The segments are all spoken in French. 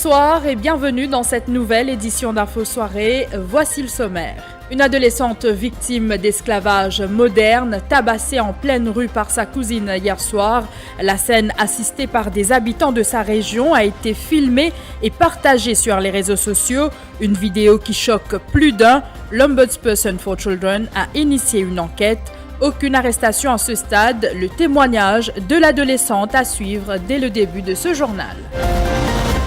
Bonsoir et bienvenue dans cette nouvelle édition d'Info Soirée. Voici le sommaire. Une adolescente victime d'esclavage moderne, tabassée en pleine rue par sa cousine hier soir. La scène assistée par des habitants de sa région a été filmée et partagée sur les réseaux sociaux. Une vidéo qui choque plus d'un. L'Ombudsperson for Children a initié une enquête. Aucune arrestation à ce stade. Le témoignage de l'adolescente à suivre dès le début de ce journal.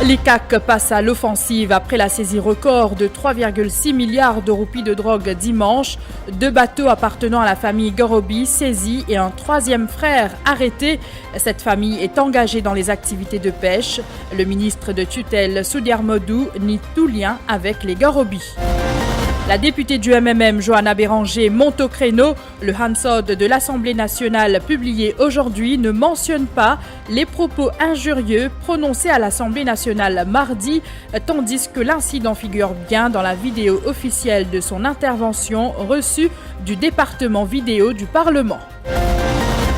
L'ICAC passe à l'offensive après la saisie record de 3,6 milliards de roupies de drogue dimanche. 2 bateaux appartenant à la famille Gorobi saisis et un 3e frère arrêté. Cette famille est engagée dans les activités de pêche. Le ministre de tutelle Soudiar Modou nie tout lien avec les Gorobi. La députée du MMM, Johanna Béranger, monte au créneau. Le Hansard de l'Assemblée nationale publié aujourd'hui ne mentionne pas les propos injurieux prononcés à l'Assemblée nationale mardi, tandis que l'incident figure bien dans la vidéo officielle de son intervention reçue du département vidéo du Parlement.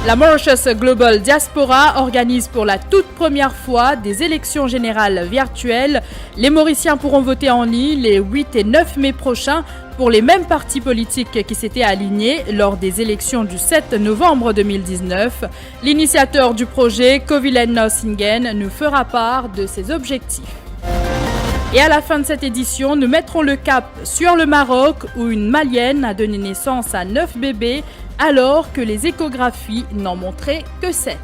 La Mauritius Global Diaspora organise pour la toute première fois des élections générales virtuelles. Les Mauriciens pourront voter en ligne les 8 et 9 mai prochains pour les mêmes partis politiques qui s'étaient alignés lors des élections du 7 novembre 2019. L'initiateur du projet, Kovilen Nosingen, nous fera part de ses objectifs. Et à la fin de cette édition, nous mettrons le cap sur le Maroc où une Malienne a donné naissance à 9 bébés alors que les échographies n'en montraient que 7.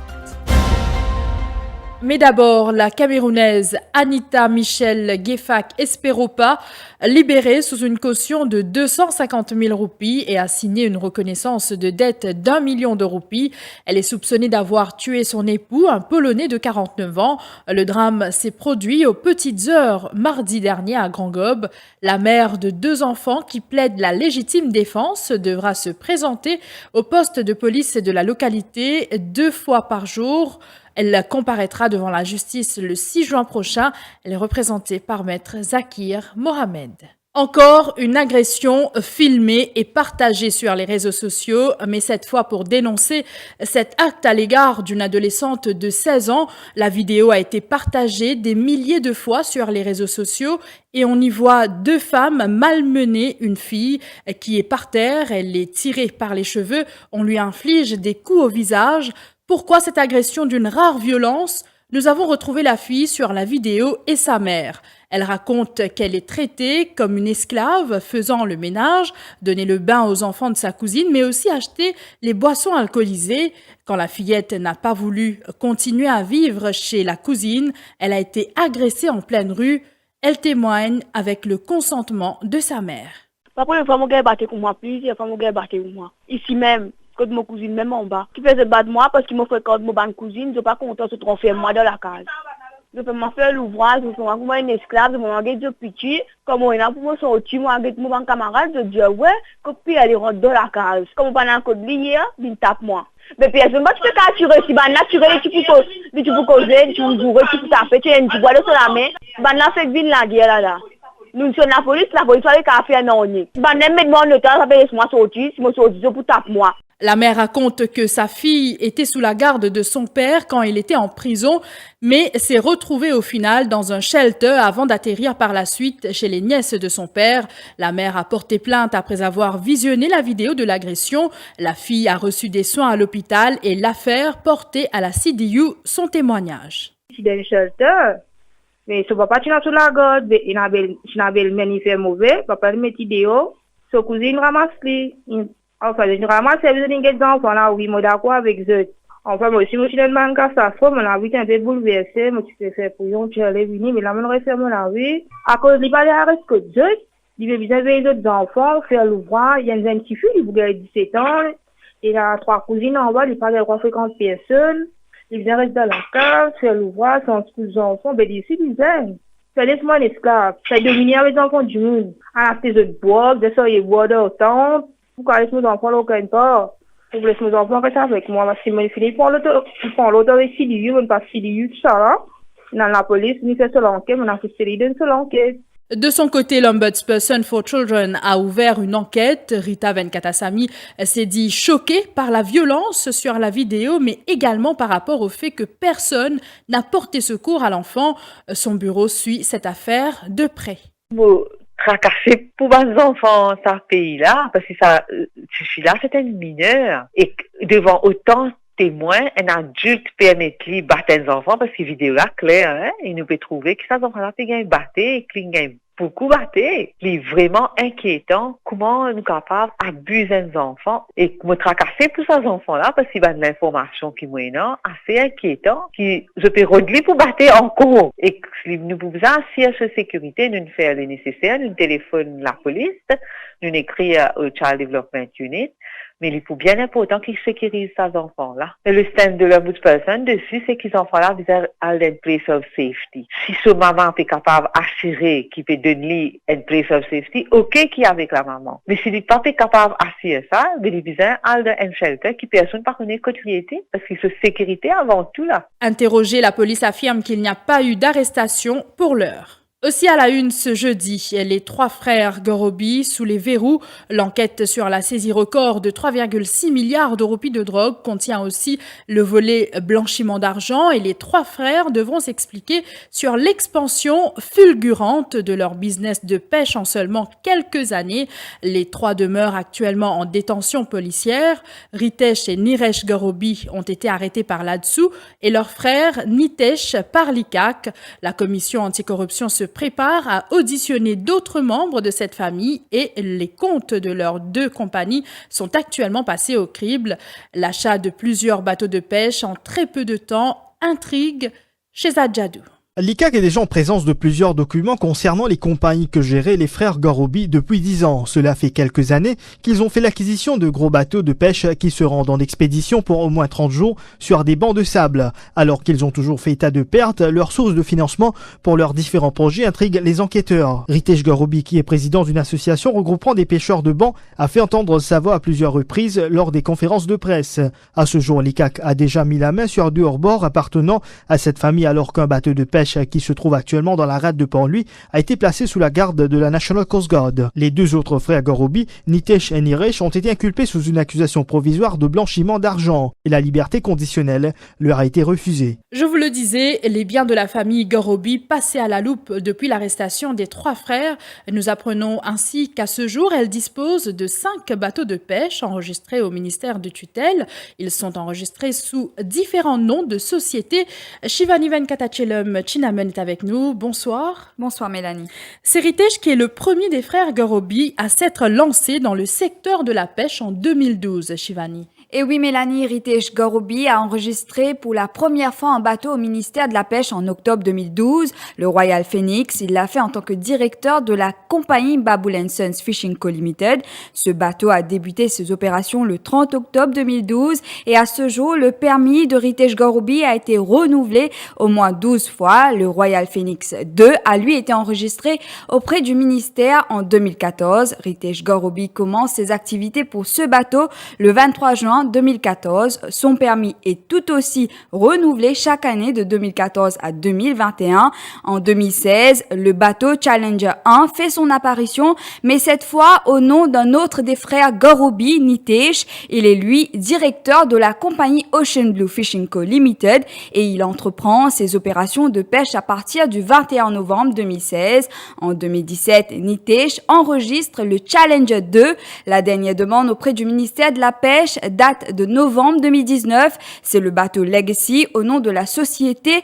Mais d'abord, la Camerounaise Anita Michelle Gefak Esperopa, libérée sous une caution de 250 000 roupies et a signé une reconnaissance de dette d'1 million de roupies. Elle est soupçonnée d'avoir tué son époux, un Polonais de 49 ans. Le drame s'est produit aux petites heures mardi dernier à Grand Gobe. La mère de 2 enfants qui plaide la légitime défense devra se présenter au poste de police de la localité 2 fois par jour. Elle comparaîtra devant la justice le 6 juin prochain. Elle est représentée par maître Zakir Mohamed. Encore une agression filmée et partagée sur les réseaux sociaux, mais cette fois pour dénoncer cet acte à l'égard d'une adolescente de 16 ans. La vidéo a été partagée des milliers de fois sur les réseaux sociaux et on y voit 2 femmes malmener une fille qui est par terre. Elle est tirée par les cheveux. On lui inflige des coups au visage. Pourquoi cette agression d'une rare violence? Nous avons retrouvé la fille sur la vidéo et sa mère. Elle raconte qu'elle est traitée comme une esclave, faisant le ménage, donner le bain aux enfants de sa cousine, mais aussi acheter les boissons alcoolisées. Quand la fillette n'a pas voulu continuer à vivre chez la cousine, elle a été agressée en pleine rue. Elle témoigne avec le consentement de sa mère. Après, une fois, mon gars battait pour moi, plusieurs fois, mon gars battait pour moi. Ici même. Quand mon cousine même en bas, qui faisait battre moi parce qu'il m'a fait quand mon bonne cousine, je pas content de se tromper moi dans la case. Je peux m'en faire l'ouvrage, je suis moi une esclave, je m'en vais de petit, comme on est là pour me sortir, moi avec mon bon camarade, je dis ouais, copie elle rentre dans la case. Comme on pas dans le code lié, il tape moi. Mais puis je ne peux pas capturer si ban naturel tu peux causer, tu peux jouer, tu peux taper, tu as une boîte sur la main, ban là fait vite la guerre là. Nous sommes la police va les café non ni. Ban même moi en état, ça fait moi sortir, si moi sortir pour taper moi. La mère raconte que sa fille était sous la garde de son père quand il était en prison, mais s'est retrouvée au final dans un shelter avant d'atterrir par la suite chez les nièces de son père. La mère a porté plainte après avoir visionné la vidéo de l'agression. La fille a reçu des soins à l'hôpital et l'affaire portée à la CDU son témoignage. C'est dans le shelter, mais ce papa tu n'as sous la garde, il n'avait le manifeste mauvais, papa le met vidéo, sa cousine ramasse-les. Enfin, généralement, c'est besoin d'un enfant là, oui, moi d'accord avec eux. Enfin, moi aussi, je suis dans le banque à sa fois, mon avis, un peu bouleversé, moi, tu peux faire pour yon, tu allais venir, mais là, mon réfère mon avis. À cause, il va aller que Dieu, il veut bien avec d'autres enfants, faire l'ouvrage, il y a un petit fille, il voulait 17 ans, il a 3 cousines en bas, il parle de 350 personnes, il vient rester dans la cave, faire l'ouvrage, sans tous les enfants, ben, d'ici, il vient. C'est laisse-moi l'esclave, c'est dominer les enfants du monde. À la petite de bois, de ça, il boit de autant. Pourquoi laisse mes enfants aucun part? Pour laisser mes enfants rester avec moi, parce que mon fils prend l'autorité CDU, on passe CDU, tout ça là. Dans la police, on fait seul enquête, on a fait série d'une seule enquête. De son côté, l'Ombudsperson for Children a ouvert une enquête. Rita Venkatasammy s'est dit choquée par la violence sur la vidéo, mais également par rapport au fait que personne n'a porté secours à l'enfant. Son bureau suit cette affaire de près. Tracassé pour les enfants dans ce pays-là, parce que je suis là, c'est un mineur. Et devant autant témoins, un adulte permet de battre les enfants parce que la vidéo là claire, hein, il nous peut trouver que ces enfants-là ont battu et qu'ils ont beaucoup battu. C'est vraiment inquiétant comment nous sommes capables d'abuser les enfants et me tracasser pour ces enfants-là parce qu'il y a de l'information qui est assez inquiétant qui je peux régler pour battre encore. Et nous pouvons assurer la sécurité, nous faire le nécessaire, nous téléphone la police, nous écrire au Child Development Unit. Mais il est bien important qu'ils sécurisent ces enfants-là. Et le stand de l'Ombudsperson dessus, c'est qu'ils enfants-là visent à une place of safety. Si ce maman est capable d'assurer qu'il peut donner une place of safety, ok, qui est avec la maman. Mais s'il n'est pas capable d'assurer ça, il vise à un shelter qui personne ne connaît quotidienneté, parce que c'est sécurité avant tout là. Interrogé, la police affirme qu'il n'y a pas eu d'arrestation pour l'heure. Aussi à la une ce jeudi, les 3 frères Gorobi sous les verrous. L'enquête sur la saisie record de 3,6 milliards de roupies de drogue contient aussi le volet blanchiment d'argent et les 3 frères devront s'expliquer sur l'expansion fulgurante de leur business de pêche en seulement quelques années. Les 3 demeurent actuellement en détention policière. Ritesh et Niresh Gorobi ont été arrêtés par l'ADSU et leur frère Nitesh par l'ICAC. La commission anticorruption se prépare à auditionner d'autres membres de cette famille et les comptes de leurs 2 compagnies sont actuellement passés au crible. L'achat de plusieurs bateaux de pêche en très peu de temps intrigue chez Adjadou. L'ICAC est déjà en présence de plusieurs documents concernant les compagnies que géraient les frères Gorobi depuis 10 ans. Cela fait quelques années qu'ils ont fait l'acquisition de gros bateaux de pêche qui se rendent en expédition pour au moins 30 jours sur des bancs de sable. Alors qu'ils ont toujours fait état de pertes, leur source de financement pour leurs différents projets intrigue les enquêteurs. Ritesh Gorobi, qui est président d'une association regroupant des pêcheurs de bancs, a fait entendre sa voix à plusieurs reprises lors des conférences de presse. À ce jour, l'ICAC a déjà mis la main sur 2 hors-bords appartenant à cette famille alors qu'un bateau de pêche qui se trouve actuellement dans la rade de Port-Louis a été placé sous la garde de la National Coast Guard. Les 2 autres frères Gorobi, Nitesh et Niresh, ont été inculpés sous une accusation provisoire de blanchiment d'argent et la liberté conditionnelle leur a été refusée. Je vous le disais, les biens de la famille Gorobi passés à la loupe depuis l'arrestation des 3 frères. Nous apprenons ainsi qu'à ce jour, elle dispose de 5 bateaux de pêche enregistrés au ministère de tutelle. Ils sont enregistrés sous différents noms de sociétés. Shivani Venkatachelum Chinamen est avec nous. Bonsoir. Bonsoir Mélanie. C'est Ritesh qui est le premier des frères Gorobi à s'être lancé dans le secteur de la pêche en 2012, Shivani. Et oui, Mélanie, Ritesh Gorobi a enregistré pour la première fois un bateau au ministère de la Pêche en octobre 2012, le Royal Phoenix. Il l'a fait en tant que directeur de la compagnie Babool & Sons Fishing Co. Limited. Ce bateau a débuté ses opérations le 30 octobre 2012 et à ce jour, le permis de Ritesh Gorobi a été renouvelé au moins 12 fois. Le Royal Phoenix 2 a lui été enregistré auprès du ministère en 2014. Ritesh Gorobi commence ses activités pour ce bateau le 23 juin 2014. Son permis est tout aussi renouvelé chaque année de 2014 à 2021. En 2016, le bateau Challenger 1 fait son apparition, mais cette fois au nom d'un autre des frères Gorobi, Nitesh. Il est lui directeur de la compagnie Ocean Blue Fishing Co. Limited et il entreprend ses opérations de pêche à partir du 21 novembre 2016. En 2017, Nitesh enregistre le Challenger 2. La dernière demande auprès du ministère de la Pêche date de novembre 2019. C'est le bateau Legacy au nom de la société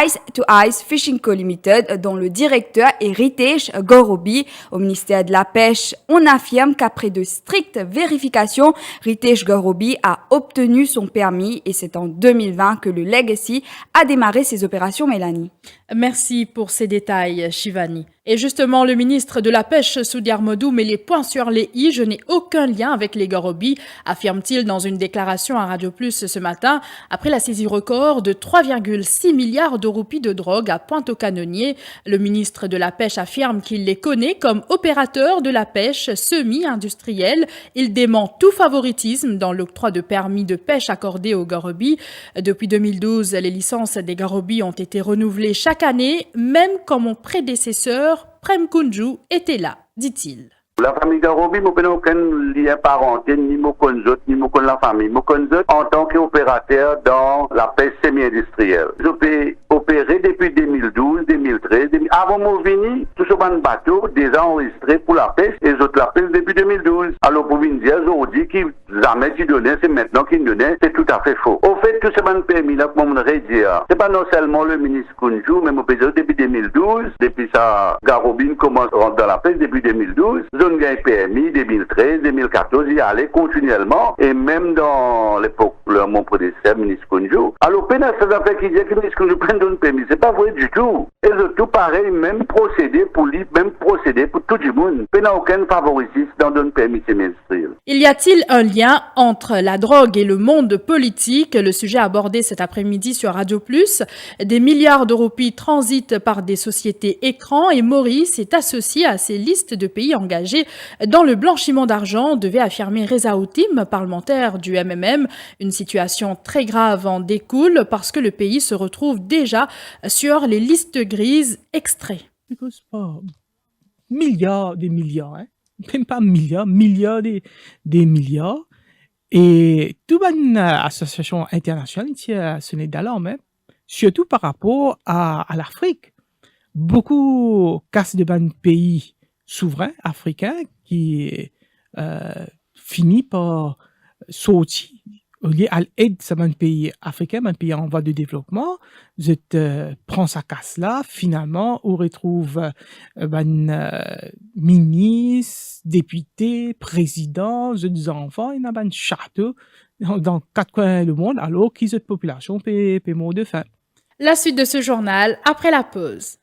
Ice to Ice Fishing Co. Limited dont le directeur est Ritesh Gorobi. Au ministère de la Pêche, on affirme qu'après de strictes vérifications, Ritesh Gorobi a obtenu son permis et c'est en 2020 que le Legacy a démarré ses opérations, Mélanie. Merci pour ces détails, Shivani. Et justement, le ministre de la Pêche, Soudiar Modou, met les points sur les i. Je n'ai aucun lien avec les Gorobi, affirme-t-il dans une déclaration à Radio Plus ce matin, après la saisie record de 3,6 milliards de roupies de drogue à Pointe-aux-Canonniers. Le ministre de la Pêche affirme qu'il les connaît comme opérateurs de la pêche semi-industrielle. Il dément tout favoritisme dans l'octroi de permis de pêche accordé aux Gorobi. Depuis 2012, les licences des Gorobi ont été renouvelées chaque année, même quand mon prédécesseur sœur, Prem Kunju, était là, dit-il. La famille Garobi, je n'ai aucun lien parenté, ni mon conjoint, ni mon la famille. Mon conjoint en tant qu'opérateur dans la pêche semi-industrielle. Je peux opérer depuis 2012, 2013. Avant mon venu, tout ce bon bateau déjà enregistré pour la pêche et je la pêche depuis 2012. Alors pour venir dire, je dis qu'il jamais tu donnais, c'est maintenant qu'il donnait, c'est tout à fait faux. Au fait, tout ce bon permis là, comme on voudrait dire, c'est pas non seulement le ministre Kunju, mais mon pays depuis 2012, depuis ça, Garobi commence à rentrer dans la pêche depuis 2012. Je gagne PMI 2013, 2014, il y allait continuellement et même dans l'époque, mon prédécesseur, ministre Kunju. Alors, pénal, ça fait qu'il dit que le ministre Kunju prenne un permis. C'est pas vrai du tout. Et le tout pareil, même procédé pour lui, même procédé pour tout le monde. Pénal, aucun favoritisme dans un permis semestriel. Il y a-t-il un lien entre la drogue et le monde politique? Le sujet abordé cet après-midi sur Radio Plus. Des milliards de roupies transitent par des sociétés écrans et Maurice est associé à ces listes de pays engagés dans le blanchiment d'argent, devait affirmer Reza Outim, parlementaire du MMM. Une situation très grave en découle parce que le pays se retrouve déjà sur les listes grises. Extrait. Because milliards des milliards, hein? Même pas milliards des milliards. Et toute une association internationale ici à Sénégal, même, surtout par rapport à l'Afrique. Beaucoup cassent de ban pays souverain africain qui finit par sortir au lieu à l'aide de un pays africain, un pays en voie de développement. Je prends sa casse là, finalement, on retrouve ministre, député, président, jeunes enfants, il y a un château dans 4 coins du monde, alors qu'ils ont une population peut mourir de faim. La suite de ce journal après la pause.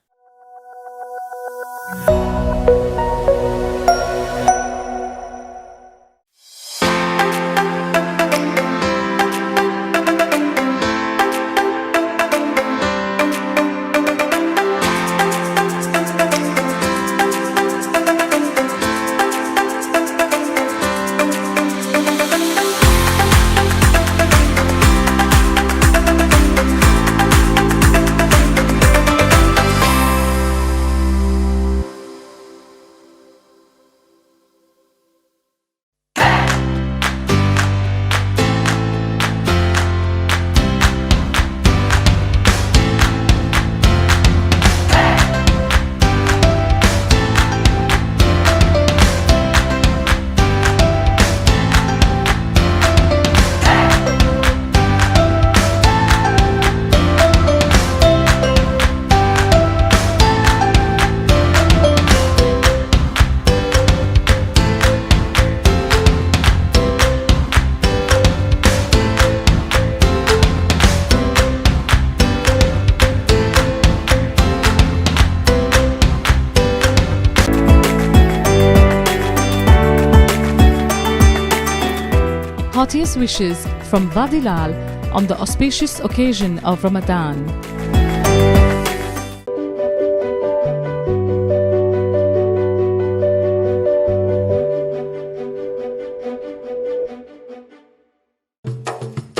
Heartiest wishes from Vadilal on the auspicious occasion of Ramadan.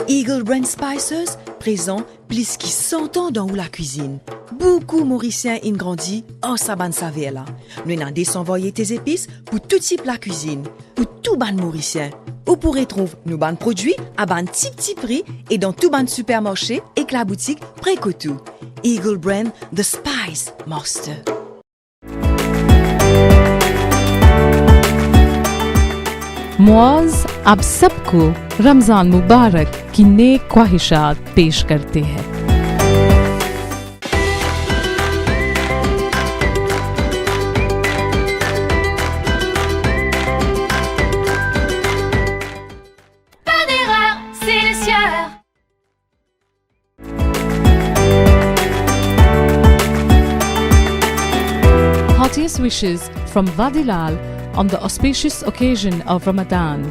Eagle Brand Spices présent plus qui 100 ans dans la cuisine. Beaucoup Mauriciens ont grandi en saban saveur là. Nous avons désenvoyé tes épices pour tout type la cuisine, pour tout ban Mauricien. Vous pourrez trouver nos ban produits à ban petit prix et dans tout ban supermarché et que la boutique Précotou. Eagle Brand The Spice Master. Muaz अब सबको रमज़ान मुबारक की नेक ख्वाहिशात पेश करते हैं। Pas d'erreur, c'est le sieur. Heartiest wishes from Vadilal on the auspicious occasion of Ramadan.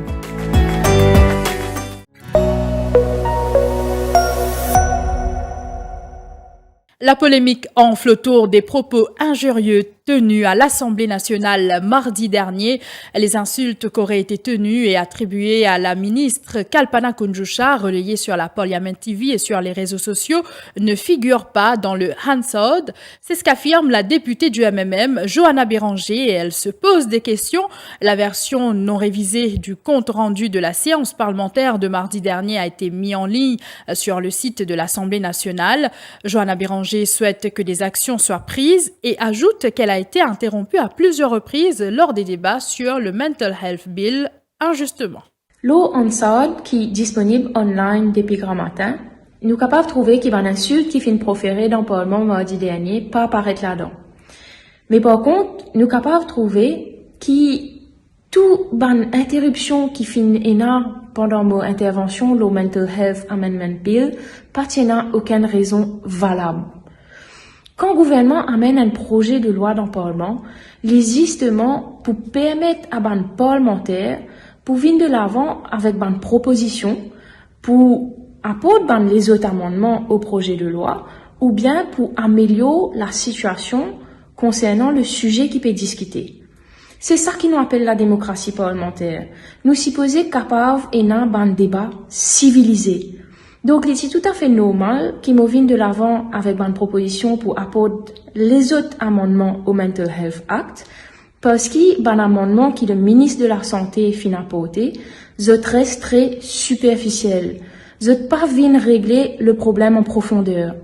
La polémique enfle autour des propos injurieux tenues à l'Assemblée nationale mardi dernier. Les insultes qu'auraient été tenues et attribuées à la ministre Kalpana Kunjusha, relayées sur la Parliament TV et sur les réseaux sociaux, ne figurent pas dans le Hansard. C'est ce qu'affirme la députée du MMM, Johanna Béranger, et elle se pose des questions. La version non révisée du compte rendu de la séance parlementaire de mardi dernier a été mise en ligne sur le site de l'Assemblée nationale. Johanna Béranger souhaite que des actions soient prises et ajoute qu'elle a été interrompue à plusieurs reprises lors des débats sur le Mental Health Bill, injustement. L'eau Hansard qui est disponible online depuis grand matin, nous sommes capables de trouver qu'il y a une insulte qui finit proférée dans le Parlement mardi dernier, pas apparaître là-dedans. Mais par contre, nous sommes capables de trouver qui tout ban interruption qui finit énorme pendant mon intervention, le Mental Health Amendment Bill, pas tient aucune raison valable. Quand le gouvernement amène un projet de loi dans le Parlement, les justement pour permettre à ban parlementaire pour venir de l'avant avec ban proposition pour apporter ban les autres amendements au projet de loi ou bien pour améliorer la situation concernant le sujet qui peut discuter. C'est ça qui nous appelle la démocratie parlementaire. Nous supposons capables et d'un ban débat civilisé. Donc, il est tout à fait normal qu'ils nous viennent de l'avant avec une proposition pour apporter les autres amendements au Mental Health Act, parce qu'il y a un amendement qui le ministre de la Santé fin apporté, reste très superficiel. Pas viennent régler le problème en profondeur.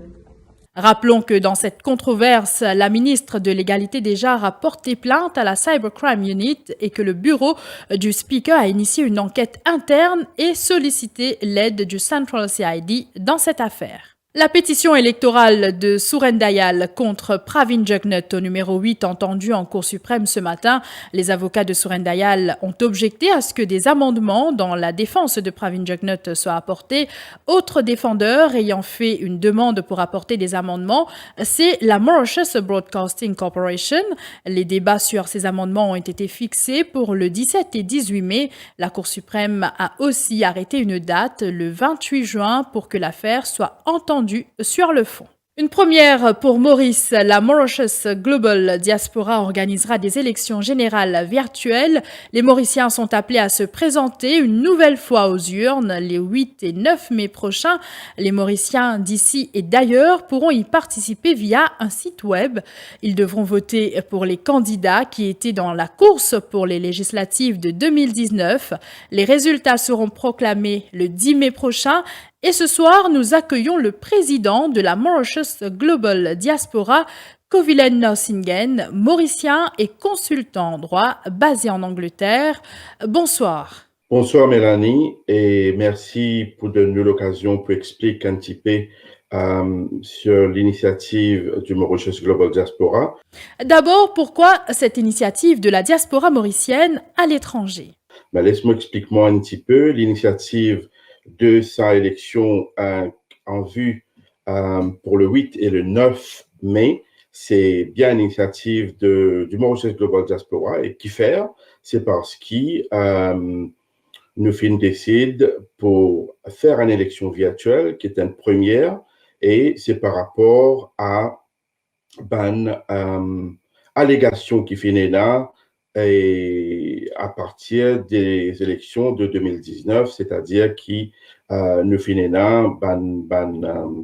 Rappelons que dans cette controverse, la ministre de l'Égalité des genres a porté plainte à la Cybercrime Unit et que le bureau du Speaker a initié une enquête interne et sollicité l'aide du Central CID dans cette affaire. La pétition électorale de Suren Dayal contre Pravin Jugnut au numéro 8 entendue en Cour suprême ce matin, les avocats de Suren Dayal ont objecté à ce que des amendements dans la défense de Pravin Jugnut soient apportés. Autre défendeur ayant fait une demande pour apporter des amendements, c'est la Mauritius Broadcasting Corporation. Les débats sur ces amendements ont été fixés pour le 17 et 18 mai. La Cour suprême a aussi arrêté une date, le 28 juin, pour que l'affaire soit entendue sur le fond. Une première pour Maurice, la Mauritius Global Diaspora organisera des élections générales virtuelles. Les Mauriciens sont appelés à se présenter une nouvelle fois aux urnes les 8 et 9 mai prochains. Les Mauriciens d'ici et d'ailleurs pourront y participer via un site web. Ils devront voter pour les candidats qui étaient dans la course pour les législatives de 2019. Les résultats seront proclamés le 10 mai prochain. Et ce soir, nous accueillons le président de la Mauritius Global Diaspora, Kovilen Norsingen, mauricien et consultant en droit basé en Angleterre. Bonsoir. Bonsoir Mélanie et merci pour donner l'occasion pour expliquer un petit peu sur l'initiative du Mauritius Global Diaspora. D'abord, pourquoi cette initiative de la diaspora mauricienne à l'étranger? Laisse-moi expliquer un petit peu l'initiative de sa élection en vue pour le 8 et le 9 mai. C'est bien une initiative du Mauritius Global Diaspora et qui faire, c'est parce qu'il nous décide pour faire une élection virtuelle qui est une première et c'est par rapport à une allégation qui finit là et à partir des élections de 2019, c'est-à-dire qui nous finit là,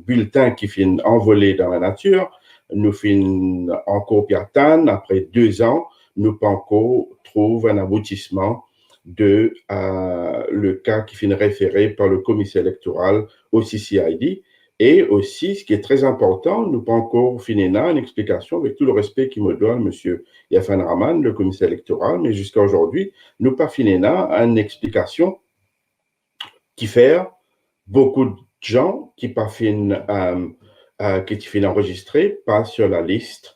bulletin qui finit envolé dans la nature, nous finit encore piatane, après 2 ans, nous pas encore trouve un aboutissement de le cas qui finit référé par le commissaire électoral au CCID. Et aussi, ce qui est très important, nous pas encore fini là, une explication avec tout le respect qu'il me doit, M. Yafan Rahman, le commissaire électoral, mais jusqu'à aujourd'hui, nous pas fini là, une explication qui fait beaucoup de gens qui pas fin enregistrés, pas sur la liste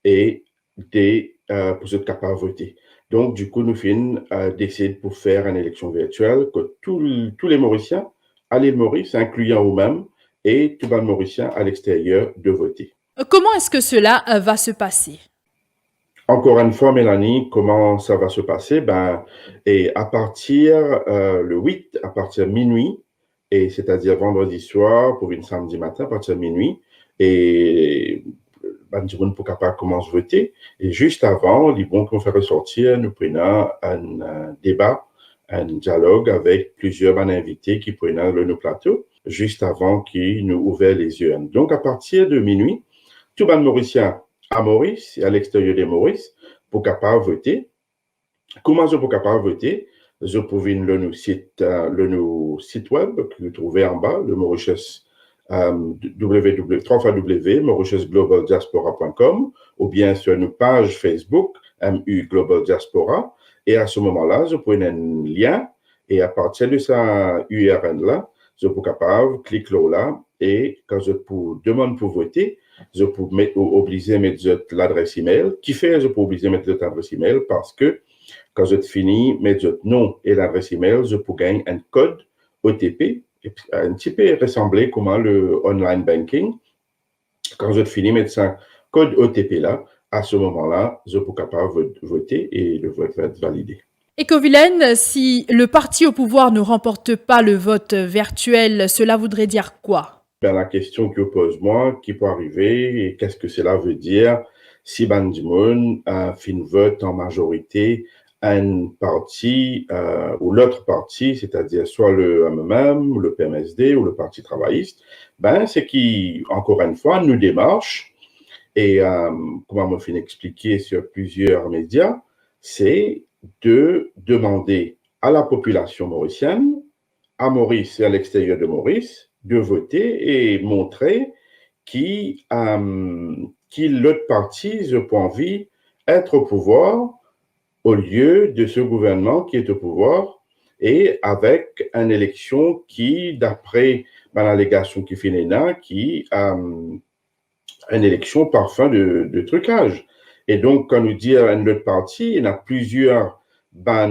et pour être capable de voter. Donc, du coup, nous finissons décider pour faire une élection virtuelle que tous les Mauriciens, à l'île Maurice, incluant eux-mêmes, et tout le Mauricien à l'extérieur de voter. Comment est-ce que cela va se passer? Encore une fois, Mélanie, comment ça va se passer? Et à partir le 8, à partir de minuit, et c'est-à-dire vendredi soir pour une samedi matin, à partir de minuit, et pour capable commencer à voter. Et juste avant, les bons qu'on fait ressortir, nous prenons un débat, un dialogue avec plusieurs invités qui prennent le plateau, juste avant qu'ils nous ouvrent les urnes. Donc, à partir de minuit, tout le monde mauricien à Maurice et à l'extérieur de Maurice pour capable voter. Comment je peux capable voter? Je peux venir le site web que vous trouvez en bas, le Mauritius www.mauritiusglobaldiaspora.com ou bien sur une page Facebook MU Global Diaspora. Et à ce moment-là, je prends un lien et à partir de sa URL-là, je peux capable cliquer là et quand je peux demander pour voter, je peux obliger à mettre l'adresse email. Qui fait, je peux obliger à mettre l'adresse email parce que quand je finis, mettre votre nom et l'adresse email, je peux gagner un code OTP, un petit peu ressemblé comme le online banking. Quand je finis, mettre ce code OTP là, à ce moment-là, je peux capable voter et le vote va être validé. Et Kovilen, si le parti au pouvoir ne remporte pas le vote virtuel, cela voudrait dire quoi? La question que pose moi, qui peut arriver et qu'est-ce que cela veut dire si Bandimoun fait un vote en majorité un parti ou l'autre parti, c'est-à-dire soit le MMM, ou le PMSD ou le Parti travailliste, c'est qui, encore une fois, nous démarche et comme on m'a fait expliquer sur plusieurs médias, c'est de demander à la population mauricienne, à Maurice et à l'extérieur de Maurice, de voter et montrer qui l'autre parti, je peux envie, être au pouvoir au lieu de ce gouvernement qui est au pouvoir et avec une élection qui, d'après l'allégation qui fait l'ENA, qui une élection par fin de trucage. Et donc, quand nous dit un autre parti, il y a plusieurs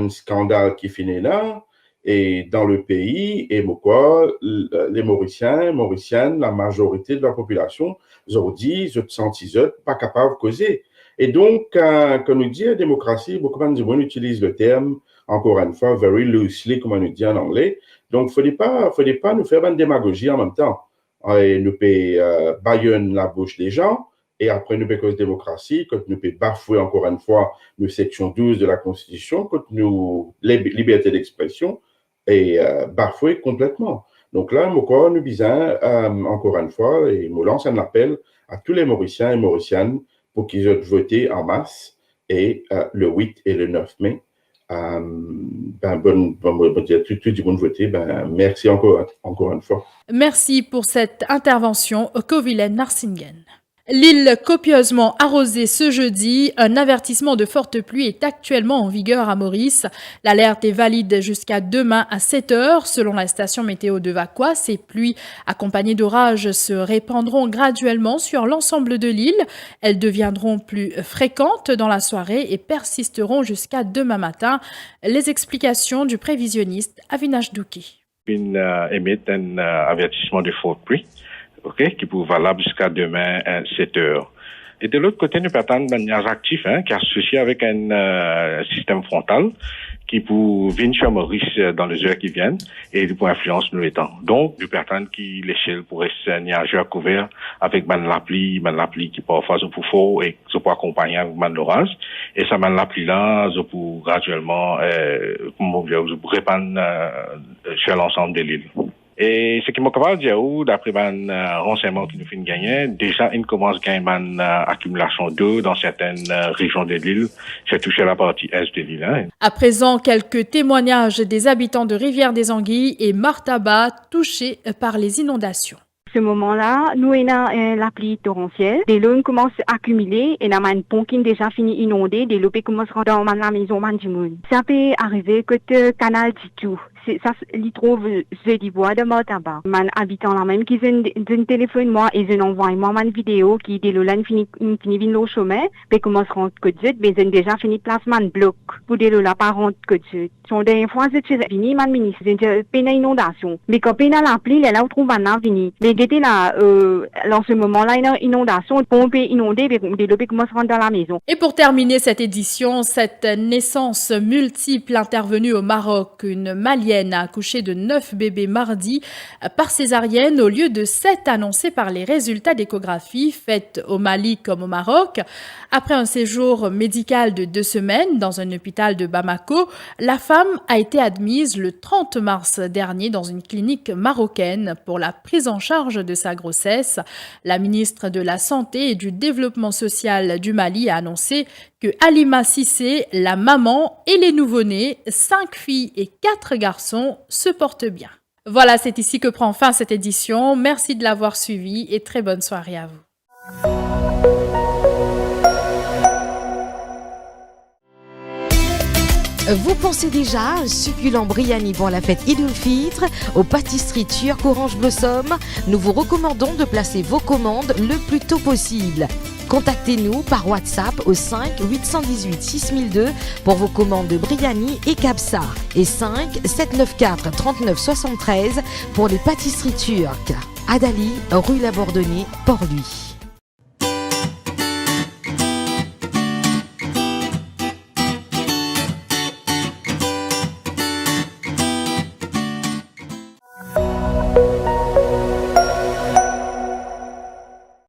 scandales qui finissent là, et dans le pays, et pourquoi les Mauriciens, Mauriciennes, la majorité de la population, aujourd'hui, je sens pas capable de causer. Et donc, quand nous dit démocratie, beaucoup de gens utilisent le terme, encore une fois, very loosely, comme on nous dit en anglais. Donc, il ne faudrait pas nous faire une démagogie en même temps. Et nous pouvons baïonner la bouche des gens, et après nous pouvons cause démocratie, quand nous pouvons bafouer encore une fois nos section 12 de la Constitution, quand nous liberté d'expression, et bafouer complètement. Donc là, nous disons, encore une fois, et nous lance un appel à tous les Mauriciens et Mauriciennes pour qu'ils aient voté en masse et le 8 et le 9 mai. Tout le monde voté. Merci encore une fois. Merci pour cette intervention, Kovilen Narsingen. L'île copieusement arrosée ce jeudi, un avertissement de forte pluie est actuellement en vigueur à Maurice. L'alerte est valide jusqu'à demain à 7h. Selon la station météo de Vaqua, ces pluies accompagnées d'orages se répandront graduellement sur l'ensemble de l'île. Elles deviendront plus fréquentes dans la soirée et persisteront jusqu'à demain matin. Les explications du prévisionniste Avinash Douki. Émet un avertissement de forte pluie. Qui peut être valable jusqu'à demain à 7h. Et de l'autre côté, nous partons d'un nuage actif qui est associé avec un système frontal qui peut venir sur Maurice dans les heures qui viennent et pour influence nous les temps. Donc, nous partons qui l'échelle pourrait être un nuage couvert avec la pluie qui parfois se peut fort et se peut accompagner avec l'orage. Et ça la pluie là, je peux graduellement, je peux répandre sur l'ensemble de l'île. Et ce qui m'a capable de dire, d'après un renseignement qui nous fait gagner, déjà, il commence à gagner une accumulation d'eau dans certaines régions de l'île, c'est touché la partie est de l'île. À présent, quelques témoignages des habitants de Rivière-des-Anguilles et Martaba touchés par les inondations. Ce moment-là, nous avons la pluie torrentielle. Des l'eau commence à accumuler et nous avons un pont qui est déjà fini inondé. Des l'eau commence à rentrer dans la maison du monde. Ça peut arriver que le canal dit tout. Ça, il trouve jeudi bois de Martaba. Man habitant là même qui ont téléphone moi et ils envoient moi une vidéo qui dès l'eau fini vin au chemin. Puis commence à rentrer que zut. Mais ils ont déjà fini placement de bloc. Pour des l'eau là pas rentrer que zut. Son dernière fois c'est fini man ministre. Ils ont peine inondation. Mais quand peine la pluie, là on trouve maintenant fini. Mais était là dans ce moment-là une inondation. Le pont est inondé. Des l'eau commence à rentrer dans la maison. Et pour terminer cette édition, cette naissance multiple intervenue au Maroc, une Malienne malienne a accouché de 9 bébés mardi par césarienne au lieu de 7 annoncés par les résultats d'échographie faits au Mali comme au Maroc. Après un séjour médical de 2 semaines dans un hôpital de Bamako, la femme a été admise le 30 mars dernier dans une clinique marocaine pour la prise en charge de sa grossesse. La ministre de la Santé et du Développement social du Mali a annoncé que Halima Cissé, la maman et les nouveau-nés, 5 filles et 4 garçons, se portent bien. Voilà, c'est ici que prend fin cette édition. Merci de l'avoir suivi et très bonne soirée à vous. Vous pensez déjà à un succulent biryani pour la fête Eid al-Fitr aux pâtisseries turques Orange Blossom? Nous vous recommandons de placer vos commandes le plus tôt possible. Contactez-nous par WhatsApp au 5 818 6002 pour vos commandes de biryani et kabsa et 5 794 39 73 pour les pâtisseries turques. Adali, rue La Bourdonnais, Port-Louis.